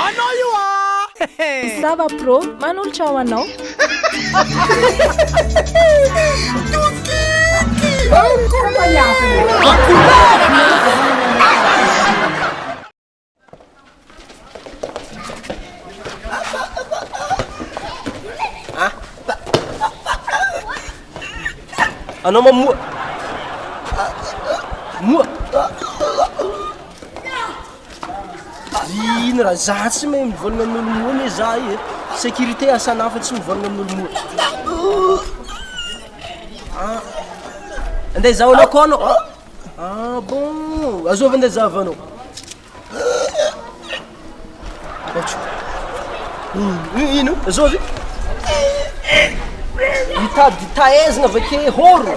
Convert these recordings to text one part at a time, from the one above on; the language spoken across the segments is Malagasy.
Anao io Sava pro, manolotra ao anao. Anao mamoa moa ino raha za tsy mahay mivolagna amin'olo moa za e sécurité asana fa tsy mivolagna amin'olo moa andeha zahoana koa anao bon azovy andeha zahavanao ino azovy mitady taezana avake horo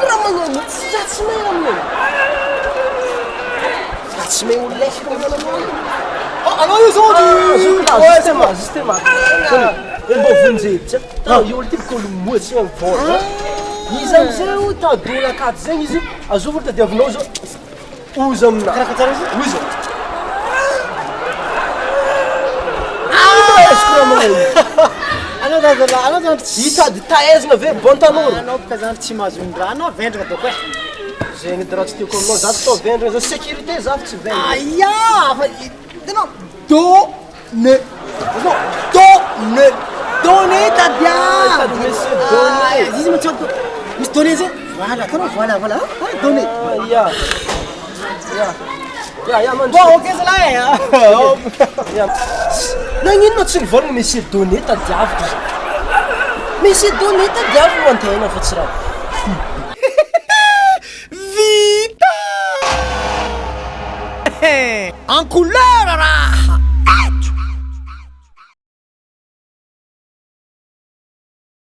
raha magnano za tsy mahay amin'olo tsy mahay olo lefaka anao io zao Justement. Mba vonjety io olo typika olo moatsy agny vola izy amizay tadona akaty zegny izy azovy olo tadiavinao zao ozy amina ozy anao hitady taezana ve bon tanora anao baka zany tsy mahazo ny raha anao vendraka doko e zegny de raha tsy tiako aminao za tsy tao vendrana za sécurité za fa tsy vendrana aia fa itanao donne tadia monsieur donné izy matsako misy donné zay voilà tanao voilà donné ya man bon ok zalahy nagnino tsy nivolagna monsieur donné tadiavitra monsieur donné tadiavitra antena fa tsy raha vita en couleur raha